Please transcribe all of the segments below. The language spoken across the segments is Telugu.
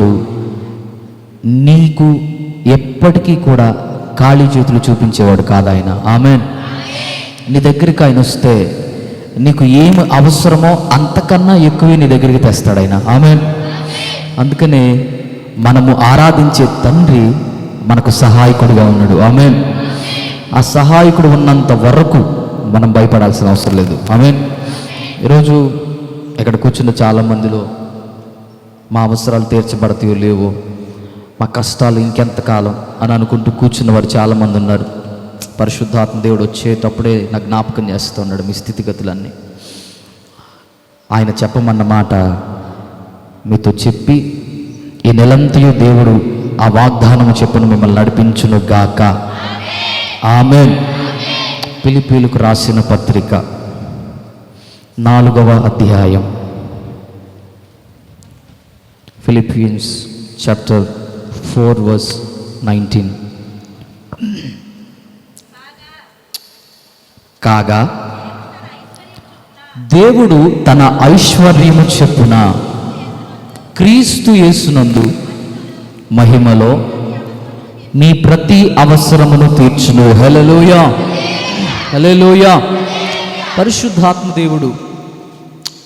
దేవుడు నీకు ఎప్పటికీ కూడా ఖాళీ చేతులు చూపించేవాడు కాదు ఆయన. ఆమేన్. నీ దగ్గరికి ఆయన వస్తే నీకు ఏమి అవసరమో అంతకన్నా ఎక్కువే నీ దగ్గరికి తెస్తాడు ఆయన. ఆమేన్. అందుకనే మనము ఆరాధించే తండ్రి మనకు సహాయకుడిగా ఉన్నాడు. ఆమేన్. ఆ సహాయకుడు ఉన్నంత వరకు మనం భయపడాల్సిన అవసరం లేదు. ఆమేన్. ఈరోజు ఇక్కడ కూర్చున్న చాలామందిలో మా అవసరాలు తీర్చబడతాయో లేవో, మా కష్టాలు ఇంకెంతకాలం అని అనుకుంటూ కూర్చున్న వారు చాలామంది ఉన్నారు. పరిశుద్ధాత్మ దేవుడు వచ్చేటప్పుడే నాకు జ్ఞాపకం చేస్తున్నాడు మీ స్థితిగతులన్నీ. ఆయన చెప్పమన్న మాట మీతో చెప్పి ఈ నెలంతయు దేవుడు ఆ వాగ్దానము చెప్పును మిమ్మల్ని నడిపించును గాక. ఆమేన్. ఫిలిప్పీయులకు రాసిన పత్రిక 4వ అధ్యాయం, Philippians chapter 4 verse 19. కాగా దేవుడు తన ఐశ్వర్యము చొప్పున క్రీస్తు యేసునందు మహిమలో మీ ప్రతి అవసరమును తీర్చును. హల్లెలూయా, హల్లెలూయా. పరిశుద్ధాత్మ దేవుడు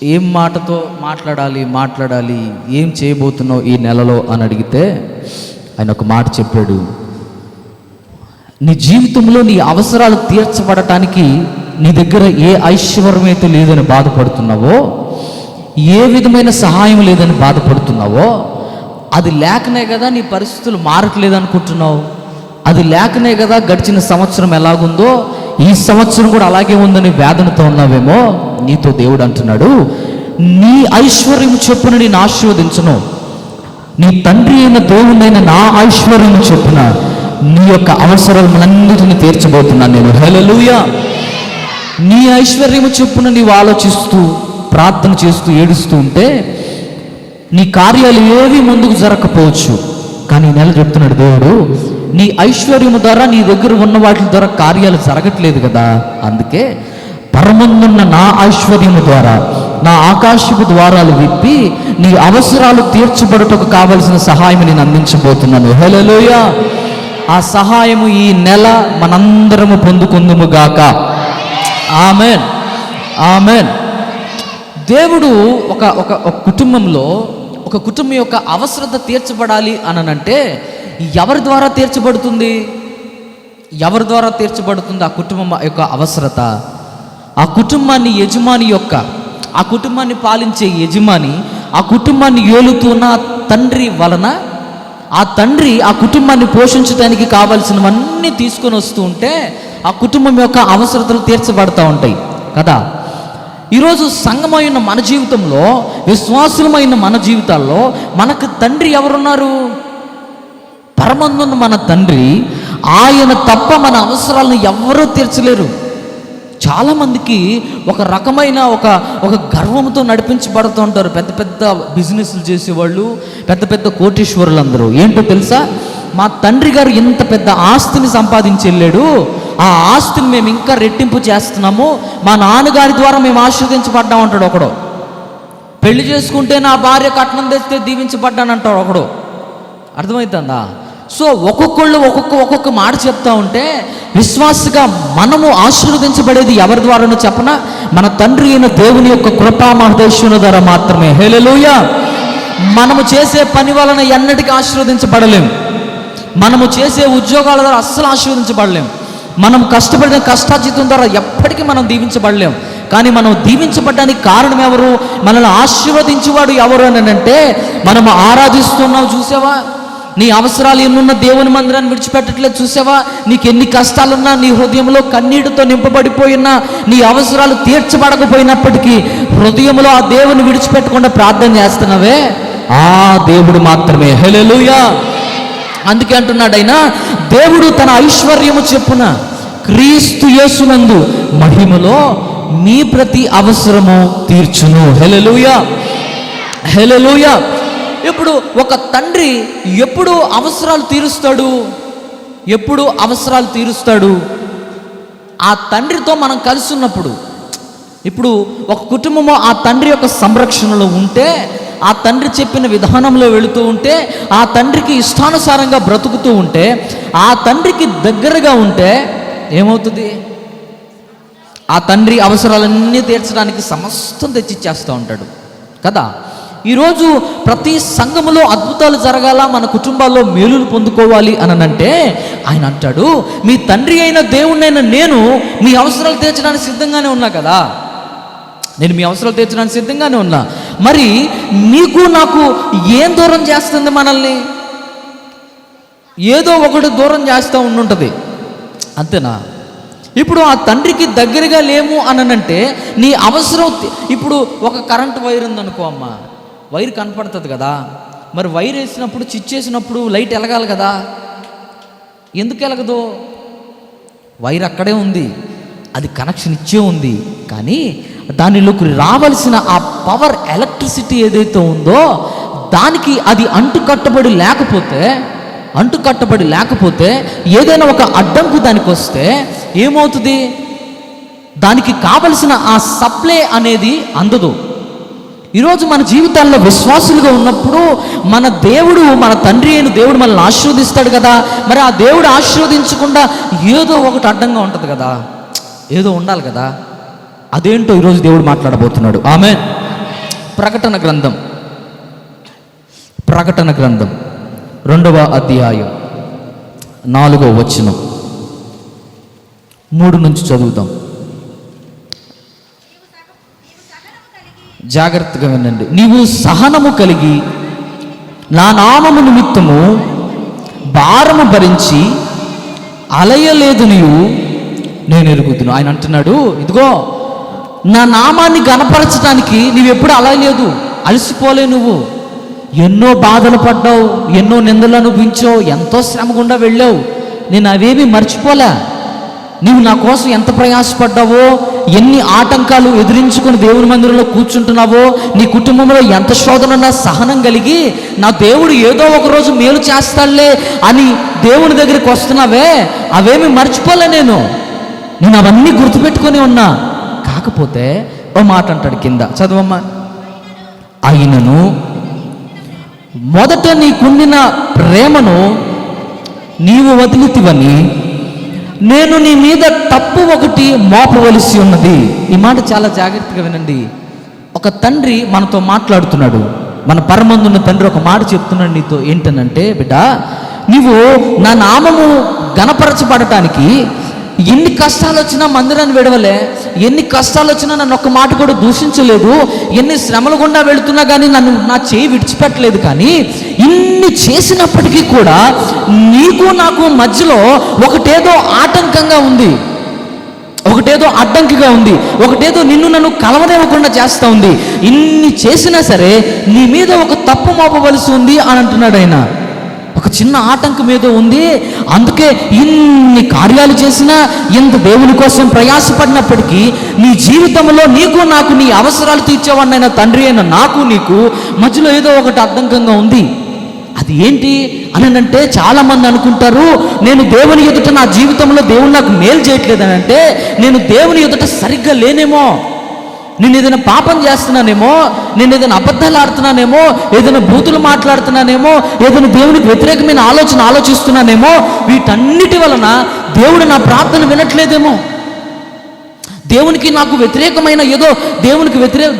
ఏం మాటతో మాట్లాడాలి, ఏం చేయబోతున్నావు ఈ నెలలో అని అడిగితే ఆయన ఒక మాట చెప్పాడు. నీ జీవితంలో నీ అవసరాలు తీర్చబడటానికి నీ దగ్గర ఏ ఐశ్వర్యం అయితే లేదని బాధపడుతున్నావో, ఏ విధమైన సహాయం లేదని బాధపడుతున్నావో, అది లేకనే కదా నీ పరిస్థితులు మారట్లేదు అనుకుంటున్నావు. అది లేకనే కదా గడిచిన సంవత్సరం ఎలాగుందో ఈ సంవత్సరం కూడా అలాగే ఉందని వేదనతో ఉన్నావేమో. నీతో దేవుడు అంటున్నాడు, నీ ఐశ్వర్యం చొప్పున నేను ఆశీర్వదించను, నీ తండ్రి అయిన దేవుడైన నా ఐశ్వర్యం చొప్పున నీ యొక్క అవసరాలన్నిటిని తీర్చబోతున్నాను నేను. హల్లెలూయా. నీ ఐశ్వర్యము చొప్పున నీవు ఆలోచిస్తూ ప్రార్థన చేస్తూ ఏడుస్తూ ఉంటే నీ కార్యాలు ఏవి ముందుకు జరగకపోవచ్చు. కానీ నెల చెప్తున్నాడు దేవుడు, నీ ఐశ్వర్యము ద్వారా నీ దగ్గర ఉన్న వాటి ద్వారా కార్యాలు జరగట్లేదు కదా. అందుకే పరమందున్న నా ఐశ్వర్యము ద్వారా నా ఆకాశపు ద్వారాలు విప్పి నీ అవసరాలు తీర్చబడుటకు కావలసిన సహాయం నేను అందించబోతున్నాను. హల్లెలూయా. ఆ సహాయము ఈ నెల మనందరము పొందుకుందుము గాక. ఆమేన్, ఆమేన్. దేవుడు ఒక కుటుంబంలో ఒక కుటుంబం యొక్క అవసరత తీర్చబడాలి అనంటే ఎవరి ద్వారా తీర్చబడుతుంది? ఎవరి ద్వారా తీర్చబడుతుంది ఆ కుటుంబం యొక్క అవసరత? ఆ కుటుంబాన్ని ఆ కుటుంబాన్ని పాలించే యజమాని, ఆ కుటుంబాన్ని ఏలుతున్న తండ్రి వలన ఆ తండ్రి ఆ కుటుంబాన్ని పోషించడానికి కావాల్సినవన్నీ తీసుకొని వస్తూ ఉంటే ఆ కుటుంబం యొక్క అవసరతలు తీర్చబడతా ఉంటాయి కదా. ఈరోజు సంఘమైన మన జీవితంలో, విశ్వాసులమైన మన జీవితాల్లో మనకు తండ్రి ఎవరున్నారు? పరమందున్న మన తండ్రి. ఆయన తప్ప మన అవసరాలను ఎవరూ తీర్చలేరు. చాలామందికి ఒక రకమైన ఒక గర్వంతో నడిపించబడుతూ ఉంటారు. పెద్ద పెద్ద బిజినెస్లు చేసేవాళ్ళు, పెద్ద పెద్ద కోటీశ్వరులు అందరూ. ఏంటో తెలుసా? మా తండ్రి గారు ఇంత పెద్ద ఆస్తిని సంపాదించి వెళ్ళాడు, ఆ ఆస్తిని మేము ఇంకా రెట్టింపు చేస్తున్నాము, మా నాన్నగారి ద్వారా మేము ఆశీర్వదించబడ్డాం అంటాడు ఒకడు. పెళ్లి చేసుకుంటే నా భార్య కట్నం తెస్తే దీవించబడ్డానంటాడు ఒకడు. అర్థమవుతుందా? సో ఒక్కొక్కళ్ళు ఒక్కొక్క మాట చెప్తా ఉంటే విశ్వాసగా మనము ఆశీర్వదించబడేది ఎవరి ద్వారానో చెప్పనా? మన తండ్రి అయిన దేవుని యొక్క కృపా మహదేశ్వరుని ద్వారా మాత్రమే. హల్లెలూయా. మనము చేసే పని వలన ఎన్నటికీ ఆశీర్వదించబడలేం. మనము చేసే ఉద్యోగాల ద్వారా అస్సలు ఆశీర్వదించబడలేం. మనం కష్టపడిన కష్టార్జితం ద్వారా ఎప్పటికీ మనం దీవించబడలేం. కానీ మనం దీవించబడడానికి కారణం ఎవరు? మనల్ని ఆశీర్వదించేవాడు ఎవరు అని అంటే మనము ఆరాధిస్తున్నావు. చూసావా? నీ అవసరాలు ఎన్నున్న దేవుని మందిరాన్ని విడిచిపెట్టట్లేదు. చూసావా? నీకు ఎన్ని కష్టాలున్నా, నీ హృదయంలో కన్నీటితో నింపబడిపోయినా, నీ అవసరాలు తీర్చబడకపోయినప్పటికీ హృదయంలో ఆ దేవుని విడిచిపెట్టకుండా ప్రార్థన చేస్తున్నావే, ఆ దేవుడు మాత్రమే. హల్లెలూయా. అందుకే అంటున్నాడు ఆయన, దేవుడు తన ఐశ్వర్యము చొప్పున క్రీస్తు యేసునందు మహిమలో మీ ప్రతి అవసరము తీర్చును. హల్లెలూయా, హల్లెలూయా. ఇప్పుడు ఒక తండ్రి ఎప్పుడు అవసరాలు తీరుస్తాడు? ఎప్పుడు అవసరాలు తీరుస్తాడు? ఆ తండ్రితో మనం కలిసి ఉన్నప్పుడు. ఇప్పుడు ఒక కుటుంబము ఆ తండ్రి యొక్క సంరక్షణలో ఉంటే ఆ తండ్రి చెప్పిన విధానంలో వెళుతూ ఉంటే, ఆ తండ్రికి ఇష్టానుసారంగా బ్రతుకుతూ ఉంటే, ఆ తండ్రికి దగ్గరగా ఉంటే ఏమవుతుంది? ఆ తండ్రి అవసరాలన్నీ తీర్చడానికి సమస్తం తెచ్చిచ్చేస్తూ ఉంటాడు కదా. ఈరోజు ప్రతి సంఘములో అద్భుతాలు జరగాల, మన కుటుంబాల్లో మేలులు పొందుకోవాలి అని అంటే ఆయన అంటాడు, మీ తండ్రి అయిన దేవుణ్ణైన నేను మీ అవసరాలు తీర్చడానికి సిద్ధంగానే ఉన్నా కదా. నేను మీ అవసరాలు తీర్చడానికి సిద్ధంగానే ఉన్నా. మరి నీకు నాకు ఏం దూరం చేస్తుంది మనల్ని? ఏదో ఒకటి దూరం చేస్తూ ఉండుంటుంది, అంతేనా? ఇప్పుడు ఆ తండ్రికి దగ్గరగా లేము అనంటే నీ అవసరం. ఇప్పుడు ఒక కరెంటు వైర్ ఉందనుకో అమ్మ, వైర్ కనపడుతుంది కదా. మరి వైర్ వేసినప్పుడు చిచ్చేసినప్పుడు లైట్ ఎలగాలి కదా. ఎందుకు ఎలగదు? వైర్ అక్కడే ఉంది, అది కనెక్షన్ ఇచ్చే ఉంది. కానీ దానిలోకి రావాల్సిన ఆ పవర్, ఎలక్ట్రిసిటీ ఏదైతే ఉందో దానికి అది అంటుకట్టబడి లేకపోతే ఏదైనా ఒక అడ్డంకు దానికి వస్తే ఏమవుతుంది? దానికి కావలసిన ఆ సప్లై అనేది అందదు. ఈరోజు మన జీవితాల్లో విశ్వాసులుగా ఉన్నప్పుడు మన దేవుడు, మన తండ్రి అయిన దేవుడు మనల్ని ఆశీర్వదిస్తాడు కదా. మరి ఆ దేవుడు ఆశీర్వదించకుండా ఏదో ఒకటి అడ్డంగా ఉంటుంది కదా, ఏదో ఉండాలి కదా. అదేంటో ఈరోజు దేవుడు మాట్లాడబోతున్నాడు. ఆమేన్. ప్రకటన గ్రంథం 2వ అధ్యాయం 4వ వచనం 3 నుంచి చదువుతాం. జాగ్రత్తగా వినండి. నీవు సహనము కలిగి నా నామము నిమిత్తము భారము భరించి అలయలేదు నీవు, నేను ఎరుగుదును. ఆయన అంటున్నాడు, ఇదిగో నా నామాన్ని గణపరచడానికి నీవెప్పుడు అలయలేదు, అలసిపోలే. నువ్వు ఎన్నో బాధలు పడ్డావు, ఎన్నో నిందలు అనుభవించావు, ఎంతో శ్రమ గుండా వెళ్ళావు. నేను అవేమీ మర్చిపోలే. నీవు నా కోసం ఎంత ప్రయాసపడ్డావో, ఎన్ని ఆటంకాలు ఎదిరించుకొని దేవుని మందిరంలో కూర్చుంటున్నావో, నీ కుటుంబంలో ఎంత శోధన, సహనం కలిగి నా దేవుడు ఏదో ఒక రోజు మేలు చేస్తాడులే అని దేవుని దగ్గరికి వస్తున్నావే, అవేమీ మర్చిపోలే. నేను అవన్నీ గుర్తుపెట్టుకొని ఉన్నా. కాకపోతే ఓ మాట అంటాడు, కింద చదవమ్మా. అయినను మొదట నీకుండిన ప్రేమను నీవు వదిలితివని నేను నీ మీద తప్పు ఒకటి మోపవలసి ఉన్నది. ఈ మాట చాలా జాగ్రత్తగా వినండి. ఒక తండ్రి మనతో మాట్లాడుతున్నాడు, మన పరమందున్న తండ్రి ఒక మాట చెప్తున్నాడు నీతో. ఏంటనంటే, బిడ్డ, నీవు నా నామము గణపరచబడటానికి ఎన్ని కష్టాలు వచ్చినా మందిరాన్ని విడవలే, ఎన్ని కష్టాలు వచ్చినా నన్ను ఒక్క మాట కూడా దూషించలేదు, ఎన్ని శ్రమలు గుండా వెళుతున్నా కానీ నన్ను నా చేయి విడిచిపెట్టలేదు. కానీ ఇన్ని చేసినప్పటికీ కూడా నీకు నాకు మధ్యలో ఒకటేదో ఆటంకంగా ఉంది, ఒకటేదో అడ్డంకిగా ఉంది, ఒకటేదో నిన్ను నన్ను కలవనివ్వకుండా చేస్తూ ఉంది. ఇన్ని చేసినా సరే నీ మీద ఒక తప్పు మోపవలసి ఉంది అని అంటున్నాడు ఆయన. ఒక చిన్న ఆటంకం ఏదో ఉంది. అందుకే ఇన్ని కార్యాలు చేసినా, ఎంత దేవుని కోసం ప్రయాసపడినప్పటికీ నీ జీవితంలో నీకు నాకు నీ అవసరాలు తీర్చేవాడినైనా తండ్రి అయిన నాకు నీకు మధ్యలో ఏదో ఒకటి అడ్డంకంగా ఉంది. అది ఏంటి అని అంటే, చాలామంది అనుకుంటారు, నేను దేవుని ఎదుట నా జీవితంలో దేవుడు నాకు మేలు చేయట్లేదు అని అంటే నేను దేవుని ఎదుట సరిగ్గా లేనేమో, నేను ఏదైనా పాపం చేస్తున్నానేమో, నేను ఏదైనా అబద్ధాలు ఆడుతున్నానేమో, ఏదైనా బూతులు మాట్లాడుతున్నానేమో, ఏదైనా దేవునికి వ్యతిరేకమైన ఆలోచిస్తున్నానేమో. వీటన్నిటి వలన దేవుడు నా ప్రార్థన వినట్లేదేమో, దేవునికి నాకు వ్యతిరేకమైన ఏదో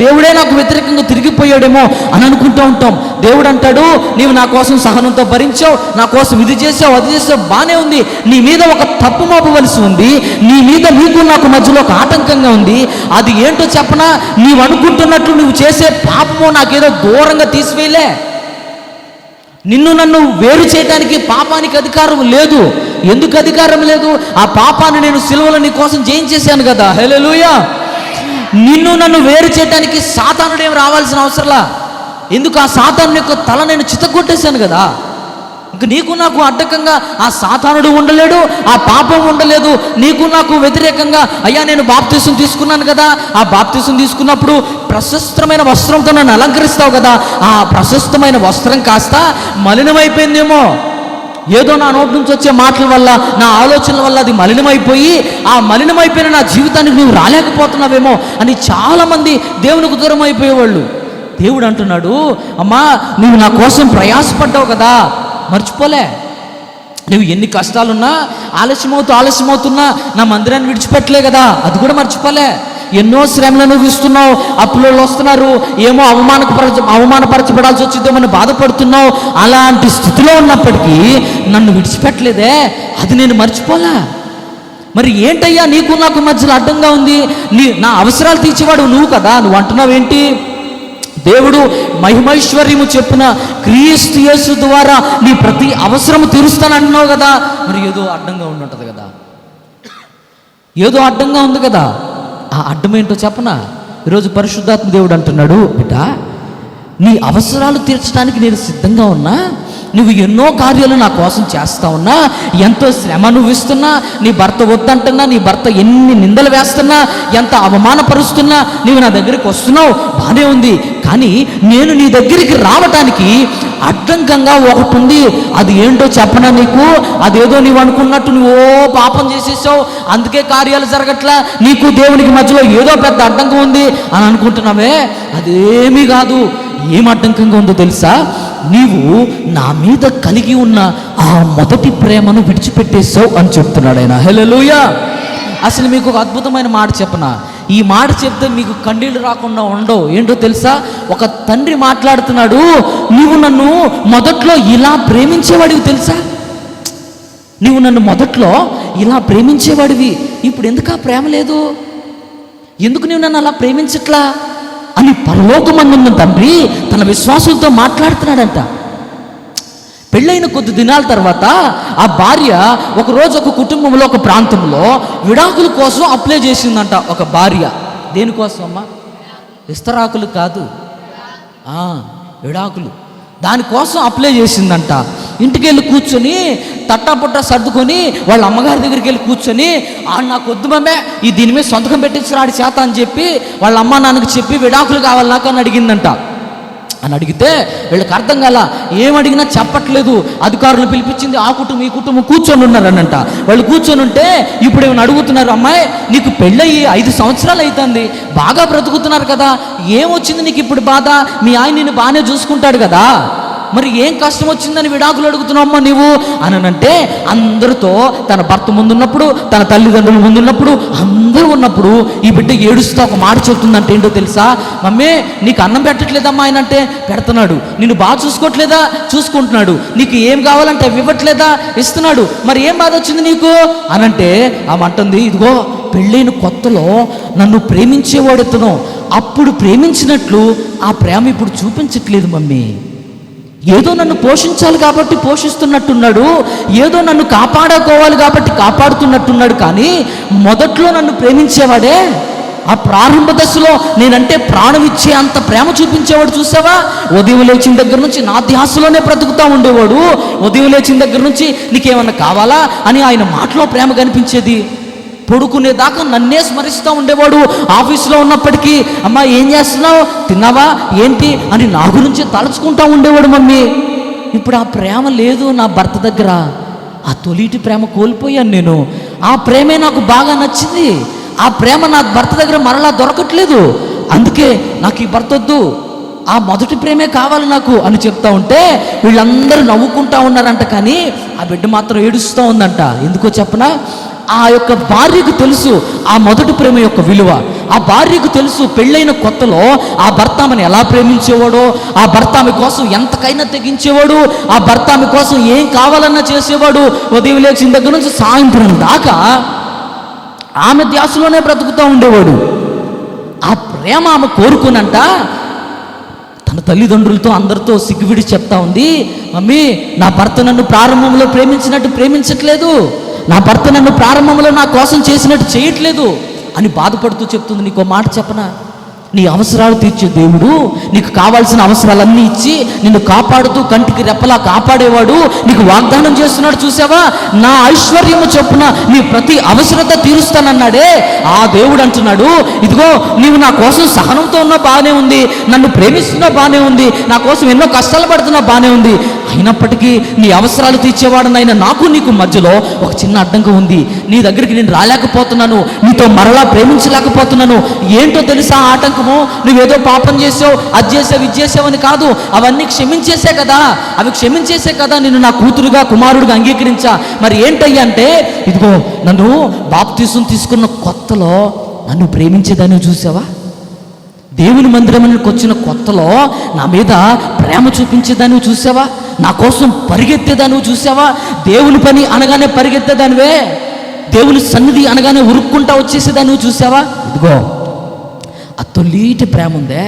దేవుడే నాకు వ్యతిరేకంగా తిరిగిపోయాడేమో అని అనుకుంటూ ఉంటాం. దేవుడు అంటాడు, నీవు నా కోసం సహనంతో భరించావు, నా కోసం ఇది చేసావు, అది చేసావు, బాగానే ఉంది. నీ మీద ఒక తప్పు మోపవలసి ఉంది, నీ మీద నీకు నాకు మధ్యలో ఒక ఆటంకంగా ఉంది. అది ఏంటో చెప్పనా? నీవు అనుకుంటున్నట్లు నువ్వు చేసే పాపమో నాకేదో దూరంగా తీసివేయలే. నిన్ను నన్ను వేరు చేయడానికి పాపానికి అధికారం లేదు. ఎందుకు అధికారం లేదు? ఆ పాపాన్ని నేను సిలువలో నీ కోసం జయించేశాను కదా. హల్లెలూయా. నిన్ను నన్ను వేరు చేయడానికి సాతానుడేం రావాల్సిన అవసరంలా. ఎందుకు? ఆ సాతాను యొక్క తల నేను చితగొట్టేశాను కదా. ఇంక నీకు నాకు అడ్డకంగా ఆ సాతానుడు ఉండలేడు, ఆ పాపం ఉండలేదు. నీకు నాకు వ్యతిరేకంగా, అయ్యా నేను బాప్తిసం తీసుకున్నాను కదా, ఆ బాప్తిసం తీసుకున్నప్పుడు ప్రశస్తమైన వస్త్రంతో నన్ను అలంకరిస్తావు కదా, ఆ ప్రశస్తమైన వస్త్రం కాస్త మలినమైపోయిందేమో, ఏదో నా నోటి నుంచి వచ్చే మాటల వల్ల, నా ఆలోచనల వల్ల అది మలినమైపోయి, ఆ మలినమైపోయిన నా జీవితానికి నువ్వు రాలేకపోతున్నావేమో అని చాలామంది దేవునికి దూరం అయిపోయేవాళ్ళు. దేవుడు అంటున్నాడు, అమ్మా నువ్వు నా కోసం ప్రయాసపడ్డావు కదా, మర్చిపోలే. నువ్వు ఎన్ని కష్టాలున్నా ఆలస్యమవుతున్నా నా మందిరాన్ని విడిచిపెట్టలే కదా, అది కూడా మర్చిపోలే. ఎన్నో శ్రమలు అనుభవిస్తున్నావు, అప్పులలో వస్తున్నారు, ఏమో అవమానపరచబడాల్సి వచ్చిద్దామని బాధపడుతున్నావు. అలాంటి స్థితిలో ఉన్నప్పటికీ నన్ను విడిచిపెట్టలేదే, అది నేను మర్చిపోలే. మరి ఏంటయ్యా నీకు నాకు మధ్యలో అడ్డంగా ఉంది? నా అవసరాలు తీర్చేవాడు నువ్వు కదా, నువ్వు అంటున్నావేంటి? దేవుడు మహిమైశ్వర్యము చెప్పున క్రీస్తు యేసు ద్వారా నీ ప్రతి అవసరము తీరుస్తానంటున్నావు కదా, మరి ఏదో అడ్డంగా ఉండుంటుంది కదా, ఏదో అడ్డంగా ఉంది కదా. ఆ అడ్డమేంటో చెప్పనా? ఈరోజు పరిశుద్ధాత్మ దేవుడు అంటున్నాడు, బిడ్డ నీ అవసరాలు తీర్చడానికి నేను సిద్ధంగా ఉన్నా, నువ్వు ఎన్నో కార్యాలు నా కోసం చేస్తా ఉన్నా, ఎంతో శ్రమ అనుభవిస్తున్నా, నీ భర్త వద్దంటున్నా, నీ భర్త ఎన్ని నిందలు వేస్తున్నా, ఎంత అవమానపరుస్తున్నా నువ్వు నా దగ్గరికి వస్తున్నావు, బాగానే ఉంది. కానీ నేను నీ దగ్గరికి రావటానికి అడ్డంకంగా ఒకటి ఉంది. అది ఏంటో చెప్పనా నీకు? అదేదో నీవు అనుకున్నట్టు నువ్వు పాపం చేసేసావు, అందుకే కార్యాలు జరగట్లా, నీకు దేవునికి మధ్యలో ఏదో పెద్ద అడ్డంకం ఉంది అని అనుకుంటున్నావే, అదేమీ కాదు. ఏం అడ్డంకంగా ఉందో తెలుసా? నీవు నా మీద కలిగి ఉన్న ఆ మొదటి ప్రేమను విడిచిపెట్టేసావు అని చెప్తున్నాడు ఆయన. హల్లెలూయా. అసలు మీకు ఒక అద్భుతమైన మాట చెప్పనా? ఈ మాట చెప్తే మీకు కన్నీళ్ళు రాకుండా ఉండవు. ఏంటో తెలుసా? ఒక తండ్రి మాట్లాడుతున్నాడు, నీవు నన్ను మొదట్లో ఇలా ప్రేమించేవాడివి తెలుసా, నీవు నన్ను మొదట్లో ఇలా ప్రేమించేవాడివి, ఇప్పుడు ఎందుకు ఆ ప్రేమ లేదు, ఎందుకు నీవు నన్ను అలా ప్రేమించట్లా అని పరలోకమందున్న తండ్రి తన విశ్వాసులతో మాట్లాడుతున్నాడంట. పెళ్ళైన కొద్ది దినాల తర్వాత ఆ భార్య ఒకరోజు ఒక కుటుంబంలో ఒక ప్రాంతంలో విడాకుల కోసం అప్లై చేసిందంట. ఒక భార్య దేనికోసం అమ్మా? విస్తరాకులు కాదు, విడాకులు. దానికోసం అప్లై చేసిందంట. ఇంటికి వెళ్ళి కూర్చొని తట్టాపుట్ట సర్దుకొని వాళ్ళ అమ్మగారి దగ్గరికి వెళ్ళి కూర్చొని, నాకు వద్దు మమ్మే, ఈ దీని మీద సొంతకం పెట్టించరాడి చేత అని చెప్పి వాళ్ళ అమ్మ నాన్నకి చెప్పి విడాకులు కావాలి నాకు అని అడిగిందంట. అని అడిగితే వీళ్ళకి అర్థం కాల, ఏమడిగినా చెప్పట్లేదు. అధికారులు పిలిపించింది, ఆ కుటుంబం ఈ కుటుంబం కూర్చొని ఉన్నారనంట. వాళ్ళు కూర్చొని ఉంటే ఇప్పుడు ఏమైనా అడుగుతున్నారు, అమ్మాయి నీకు పెళ్ళయి 5 సంవత్సరాలు అవుతుంది, బాగా బ్రతుకుతున్నారు కదా, ఏమొచ్చింది నీకు ఇప్పుడు బాధ? మీ ఆయన నిన్ను బాగానే చూసుకుంటాడు కదా, మరి ఏం కష్టం వచ్చిందని విడాకులు అడుగుతున్నావమ్మా నీవు అనంటే, అందరితో తన భర్త ముందున్నప్పుడు, తన తల్లిదండ్రులు ముందున్నప్పుడు, అందరూ ఉన్నప్పుడు ఈ బిడ్డ ఏడుస్తూ ఒక మాట చెప్తుందంటే ఏంటో తెలుసా? మమ్మీ నీకు అన్నం పెట్టట్లేదమ్మా ఆయన అంటే, పెడుతున్నాడు. నిన్ను బాగా చూసుకోవట్లేదా? చూసుకుంటున్నాడు. నీకు ఏం కావాలంటే ఇవ్వట్లేదా? ఇస్తున్నాడు. మరి ఏం బాధ వచ్చింది నీకు అనంటే ఆమె అంటుంది, ఇదిగో పెళ్ళైన కొత్తలో నన్ను ప్రేమించేవాడుతను, అప్పుడు ప్రేమించినట్లు ఆ ప్రేమ ఇప్పుడు చూపించట్లేదు మమ్మీ. ఏదో నన్ను పోషించాలి కాబట్టి పోషిస్తున్నట్టున్నాడు, ఏదో నన్ను కాపాడుకోవాలి కాబట్టి కాపాడుతున్నట్టున్నాడు, కానీ మొదట్లో నన్ను ప్రేమించేవాడే, ఆ ప్రారంభ దశలో నేనంటే ప్రాణం ఇచ్చే అంత ప్రేమ చూపించేవాడు చూసావా? ఉదయం లేచిన దగ్గర నుంచి నా ధ్యాసలోనే బ్రతుకుతూ ఉండేవాడు. ఉదయం లేచిన దగ్గర నుంచి నీకేమన్నా కావాలా అని ఆయన మాటలో ప్రేమ కనిపించేది. పడుకునేదాకా నన్నే స్మరిస్తూ ఉండేవాడు. ఆఫీసులో ఉన్నప్పటికీ, అమ్మా ఏం చేస్తున్నావు, తిన్నావా ఏంటి అని నా గురించి తలుచుకుంటూ ఉండేవాడు మమ్మీ. ఇప్పుడు ఆ ప్రేమ లేదు నా భర్త దగ్గర. ఆ తొలిటి ప్రేమ కోల్పోయాను నేను. ఆ ప్రేమే నాకు బాగా నచ్చింది. ఆ ప్రేమ నా భర్త దగ్గర మరలా దొరకట్లేదు. అందుకే నాకు ఈ భర్త వద్దు, ఆ మొదటి ప్రేమే కావాలి నాకు అని చెప్తా ఉంటే వీళ్ళందరూ నవ్వుకుంటా ఉన్నారంట. కానీ ఆ బిడ్డ మాత్రం ఏడుస్తూ ఉందంట. ఎందుకో చెప్పనా? ఆ యొక్క భార్యకు తెలుసు ఆ మొదటి ప్రేమ యొక్క విలువ. ఆ భార్యకు తెలుసు పెళ్ళైన కొత్తలో ఆ భర్త ఆమెను ఎలా ప్రేమించేవాడో, ఆ భర్త ఆమె కోసం ఎంతకైనా తెగించేవాడు, ఆ భర్త ఆమె కోసం ఏం కావాలన్నా చేసేవాడు. ఉదయం లేచిన దగ్గర నుంచి సాయంత్రం దాకా ఆమె ధ్యాసలోనే బ్రతుకుతూ ఉండేవాడు. ఆ ప్రేమ ఆమె కోరుకునంట తన తల్లిదండ్రులతో అందరితో సిగ్గువిడి చెప్తా ఉంది, మమ్మీ నా భర్త నన్ను ప్రారంభంలో ప్రేమించినట్టు ప్రేమించట్లేదు, నా భర్త నన్ను ప్రారంభంలో నా కోసం చేసినట్టు చేయట్లేదు అని బాధపడుతూ చెప్తుంది. నీకు మాట చెప్పనా? నీ అవసరాలు తీర్చే దేవుడు నీకు కావాల్సిన అవసరాలన్నీ ఇచ్చి నిన్ను కాపాడుతూ కంటికి రెప్పలా కాపాడేవాడు నీకు వాగ్దానం చేస్తున్నాడు. చూసావా? నా ఐశ్వర్యము చొప్పున నీ ప్రతి అవసరత తీరుస్తానన్నాడే ఆ దేవుడు అంటున్నాడు, ఇదిగో నీవు నా కోసం సహనంతో ఉన్నా బాగానే ఉంది, నన్ను ప్రేమిస్తున్నా బాగానే ఉంది, నా కోసం ఎన్నో కష్టాలు పడుతున్నా బాగానే ఉంది, అయినప్పటికీ నీ అవసరాలు తీర్చేవాడనైనా నాకు నీకు మధ్యలో ఒక చిన్న అడ్డంకం ఉంది. నీ దగ్గరికి నేను రాలేకపోతున్నాను, నీతో మరలా ప్రేమించలేకపోతున్నాను. ఏంటో తెలుసా ఆటంకము? అర్థము నువ్వేదో పాపం చేసావు, అది చేసావు, ఇది చేసావు అని కాదు. అవన్నీ క్షమించేసే కదా, అవి క్షమించేసే కదా నేను నా కూతురుగా కుమారుడిగా అంగీకరించా. మరి ఏంటయ్యా అంటే, ఇదిగో నన్ను బాప్తిసం తీసుకున్న కొత్తలో నన్ను ప్రేమించేదాన్ని చూసావా, దేవుని మందిరానికి వచ్చిన కొత్తలో నా మీద ప్రేమ చూపించేదాన్ని చూసావా, నా కోసం పరిగెత్తేదాన్ని చూసావా, దేవుని పని అనగానే పరిగెత్తేదానివే, దేవుని సన్నిధి అనగానే ఉరుక్కుంటా వచ్చేసేదాన్ని చూసావా. ఇదిగో ఆ తొలిటి ప్రేమ ఉందే,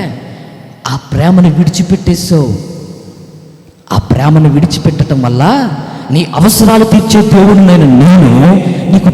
ఆ ప్రేమను విడిచిపెట్టేసావు. ఆ ప్రేమను విడిచిపెట్టడం వల్ల నీ అవసరాలు తీర్చే దేవుడు నేను నీకు